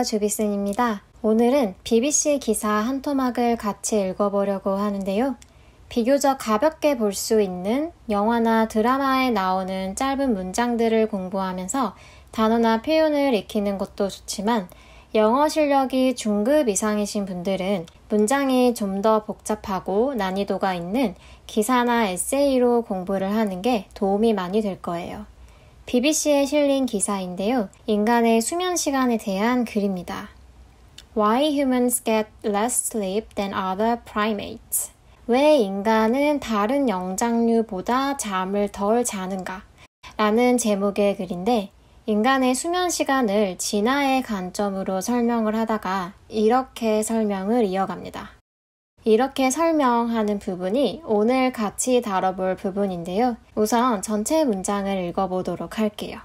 안녕하세요, 주비슨입니다. 오늘은 BBC 기사 한 토막을 같이 읽어보려고 하는데요. 비교적 가볍게 볼 수 있는 영화나 드라마에 나오는 짧은 문장들을 공부하면서 단어나 표현을 익히는 것도 좋지만 영어 실력이 중급 이상이신 분들은 문장이 좀 더 복잡하고 난이도가 있는 기사나 에세이로 공부를 하는 게 도움이 많이 될 거예요. BBC에 실린 기사인데요. 인간의 수면 시간에 대한 글입니다. Why humans get less sleep than other primates? 왜 인간은 다른 영장류보다 잠을 덜 자는가? 라는 제목의 글인데 인간의 수면 시간을 진화의 관점으로 설명을 하다가 이렇게 설명을 이어갑니다. 이렇게 설명하는 부분이 오늘 같이 다뤄볼 부분인데요. 우선 전체 문장을 읽어보도록 할게요.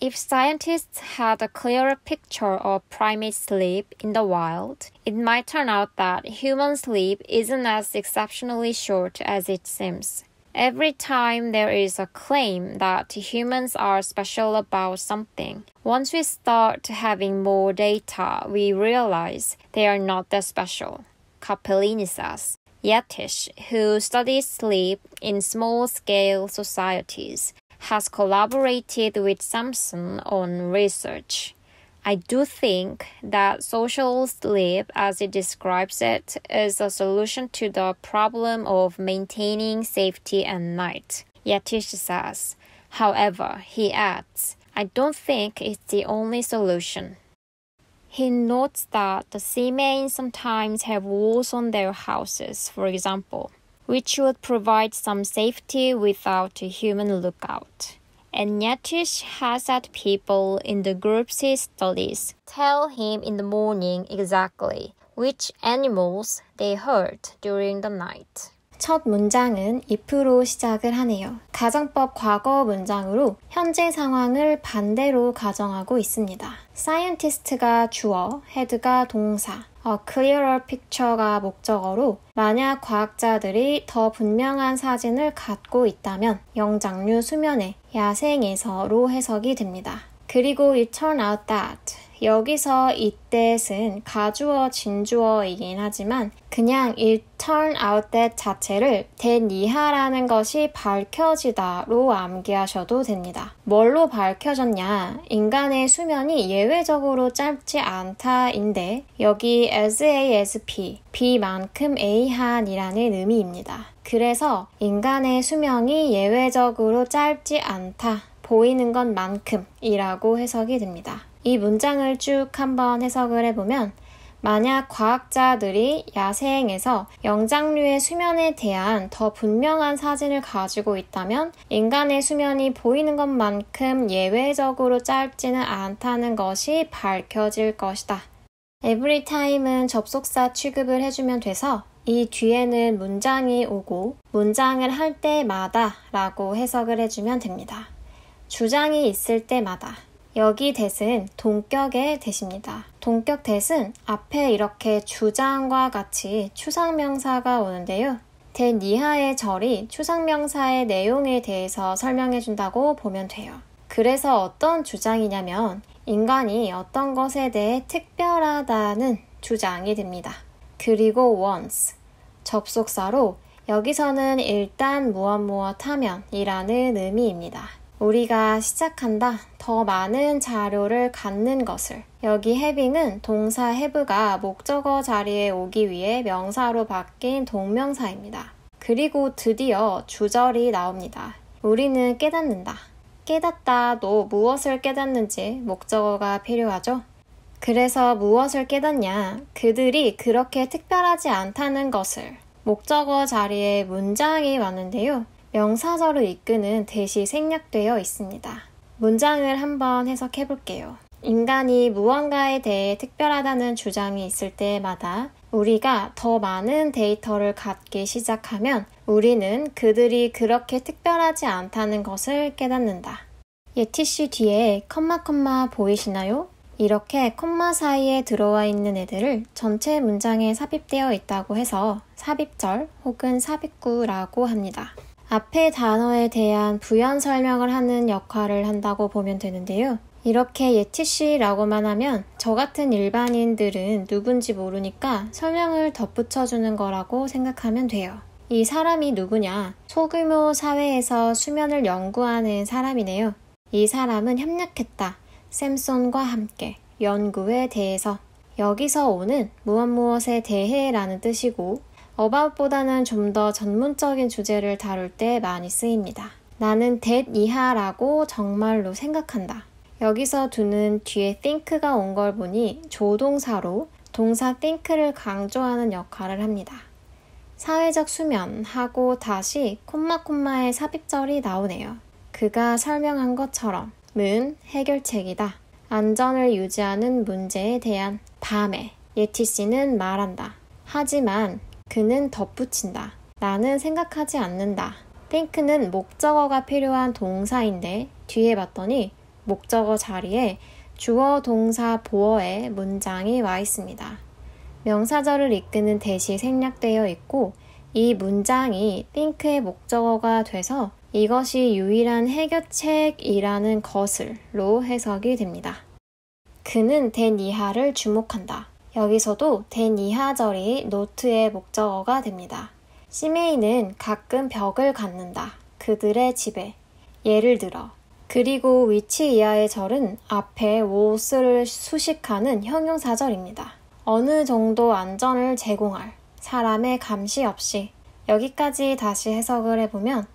If scientists had a clearer picture of primate sleep in the wild, it might turn out that human sleep isn't as exceptionally short as it seems. Every time there is a claim that humans are special about something, once we start having more data, we realize they are not that special. Capellini says. Yetish, who studies sleep in small-scale societies, has collaborated with Samson on research. I do think that social sleep, as it describes it, is a solution to the problem of maintaining safety at night, Yetish says. However, he adds, I don't think it's the only solution. He notes that the seamen sometimes have walls on their houses, for example, which would provide some safety without a human lookout. And Yetish has had people in the groups he studies tell him in the morning exactly which animals they heard during the night. 첫 문장은 if로 시작을 하네요. 가정법 과거 문장으로 현재 상황을 반대로 가정하고 있습니다. scientist가 주어, had가 동사, a clearer picture가 목적어로 만약 과학자들이 더 분명한 사진을 갖고 있다면 영장류 수면에 야생에서로 해석이 됩니다. 그리고 it turned out that 여기서 이때는 가주어, 진주어이긴 하지만 그냥 it turned out that 자체를 된 이하라는 것이 밝혀지다로 암기하셔도 됩니다. 뭘로 밝혀졌냐? 인간의 수면이 예외적으로 짧지 않다인데 여기 as A as B, B만큼 A한이라는 의미입니다. 그래서 인간의 수명이 예외적으로 짧지 않다. 보이는 것만큼이라고 해석이 됩니다. 이 문장을 쭉 한번 해석을 해보면 만약 과학자들이 야생에서 영장류의 수면에 대한 더 분명한 사진을 가지고 있다면 인간의 수면이 보이는 것만큼 예외적으로 짧지는 않다는 것이 밝혀질 것이다. Every time은 접속사 취급을 해주면 돼서 이 뒤에는 문장이 오고 문장을 할 때마다 라고 해석을 해주면 됩니다. 주장이 있을 때마다 여기 that은 동격의 that입니다. 동격 that은 앞에 이렇게 주장과 같이 추상명사가 오는데요. that 이하의 절이 추상명사의 내용에 대해서 설명해준다고 보면 돼요. 그래서 어떤 주장이냐면 인간이 어떤 것에 대해 특별하다는 주장이 됩니다. 그리고 once, 접속사로 여기서는 일단 무엇 하면 이라는 의미입니다. 우리가 시작한다, 더 많은 자료를 갖는 것을. 여기 having은 동사 have가 목적어 자리에 오기 위해 명사로 바뀐 동명사입니다. 그리고 드디어 주절이 나옵니다. 우리는 깨닫는다. 깨닫다도 무엇을 깨닫는지 목적어가 필요하죠? 그래서 무엇을 깨닫냐? 그들이 그렇게 특별하지 않다는 것을. 목적어 자리에 문장이 왔는데요. 명사절을 이끄는 that이 생략되어 있습니다. 문장을 한번 해석해 볼게요. 인간이 무언가에 대해 특별하다는 주장이 있을 때마다 우리가 더 많은 데이터를 갖기 시작하면 우리는 그들이 그렇게 특별하지 않다는 것을 깨닫는다. 예티씨 뒤에 컴마 보이시나요? 이렇게 콤마 사이에 들어와 있는 애들을 전체 문장에 삽입되어 있다고 해서 삽입절 혹은 삽입구라고 합니다. 앞의 단어에 대한 부연 설명을 하는 역할을 한다고 보면 되는데요. 이렇게 예티씨라고만 하면 저 같은 일반인들은 누군지 모르니까 설명을 덧붙여주는 거라고 생각하면 돼요. 이 사람이 누구냐? 소규모 사회에서 수면을 연구하는 사람이네요. 이 사람은 협력했다. 샘손과 함께 연구에 대해서. 여기서 오는 무엇에 대해라는 뜻이고 about보다는 좀 더 전문적인 주제를 다룰 때 많이 쓰입니다. 나는 that 이하라고 정말로 생각한다. 여기서 두는 뒤에 think가 온 걸 보니 조동사로 동사 think를 강조하는 역할을 합니다. 사회적 수면 하고 다시 콤마의 삽입절이 나오네요. 그가 설명한 것처럼 문 해결책이다. 안전을 유지하는 문제에 대한 밤에 예티씨는 말한다. 하지만 그는 덧붙인다. 나는 생각하지 않는다. think는 목적어가 필요한 동사인데 뒤에 봤더니 목적어 자리에 주어 동사 보어의 문장이 와 있습니다. 명사절을 이끄는 대시 생략되어 있고 이 문장이 think의 목적어가 돼서 이것이 유일한 해결책이라는 것으로 해석이 됩니다. 그는 된 이하를 주목한다. 여기서도 된 이하절이 노트의 목적어가 됩니다. 시메이는 가끔 벽을 갖는다. 그들의 집에. 예를 들어. 그리고 위치 이하의 절은 앞에 what을 수식하는 형용사절입니다. 어느 정도 안전을 제공할. 사람의 감시 없이. 여기까지 다시 해석을 해보면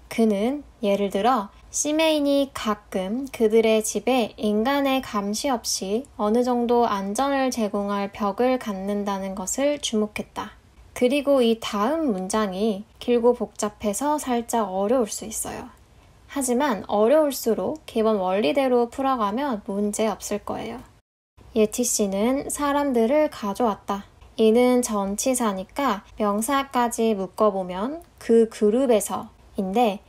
그는 예를 들어 시메인이 가끔 그들의 집에 인간의 감시 없이 어느 정도 안전을 제공할 벽을 갖는다는 것을 주목했다. 그리고 이 다음 문장이 길고 복잡해서 살짝 어려울 수 있어요. 하지만 어려울수록 기본 원리대로 풀어가면 문제 없을 거예요. 예티씨는 사람들을 가져왔다. 이는 전치사니까 명사까지 묶어보면 그 그룹에서인데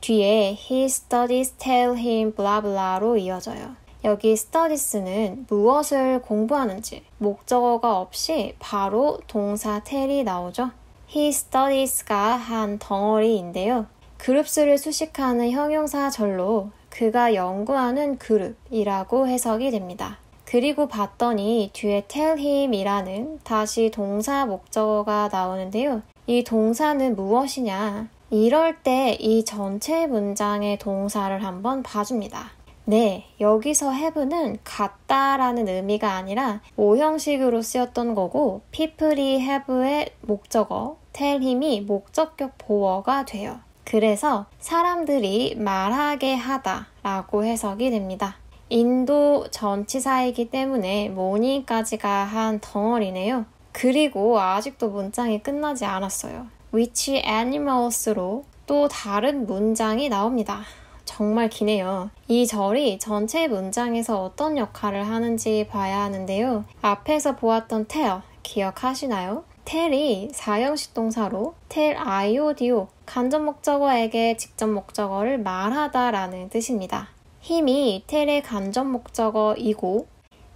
뒤에 he studies tell him blah blah로 이어져요. 여기 studies는 무엇을 공부하는지 목적어가 없이 바로 동사 tell이 나오죠. he studies가 한 덩어리인데요. 그룹수를 수식하는 형용사절로 그가 연구하는 그룹이라고 해석이 됩니다. 그리고 봤더니 뒤에 tell him이라는 다시 동사 목적어가 나오는데요. 이 동사는 무엇이냐? 이럴 때 이 전체 문장의 동사를 한번 봐줍니다. 네, 여기서 have는 같다라는 의미가 아니라 오형식으로 쓰였던 거고 people이 have의 목적어, tell him이 목적격 보어가 돼요. 그래서 사람들이 말하게 하다라고 해석이 됩니다. 인도 전치사이기 때문에 morning까지가 한 덩어리네요. 그리고 아직도 문장이 끝나지 않았어요. which animals로 또 다른 문장이 나옵니다. 정말 기네요. 이 절이 전체 문장에서 어떤 역할을 하는지 봐야 하는데요. 앞에서 보았던 tell 기억하시나요? tell이 사형식 동사로 tell IODO 간접 목적어에게 직접 목적어를 말하다 라는 뜻입니다. 힘이 tell의 간접 목적어이고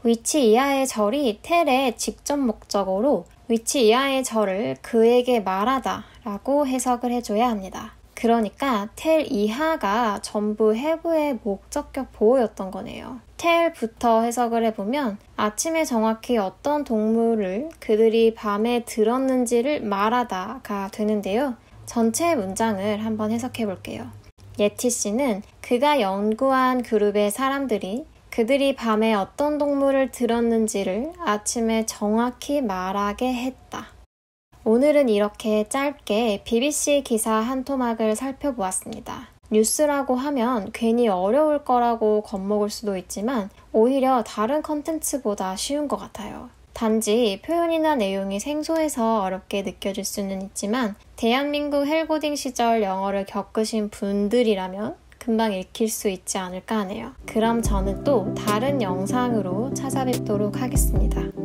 which 이하의 절이 tell의 직접 목적어로 which 이하의 절을 그에게 말하다 라고 해석을 해줘야 합니다. 그러니까 tell 이하가 전부 have의 목적격 보호였던 거네요. tell부터 해석을 해보면 아침에 정확히 어떤 동물을 그들이 밤에 들었는지를 말하다가 되는데요. 전체 문장을 한번 해석해 볼게요. 예티씨는 그가 연구한 그룹의 사람들이 그들이 밤에 어떤 동물을 들었는지를 아침에 정확히 말하게 했다. 오늘은 이렇게 짧게 BBC 기사 한 토막을 살펴보았습니다. 뉴스라고 하면 괜히 어려울 거라고 겁먹을 수도 있지만 오히려 다른 컨텐츠보다 쉬운 것 같아요. 단지 표현이나 내용이 생소해서 어렵게 느껴질 수는 있지만 대한민국 헬고딩 시절 영어를 겪으신 분들이라면 금방 읽힐 수 있지 않을까 하네요. 그럼 저는 또 다른 영상으로 찾아뵙도록 하겠습니다.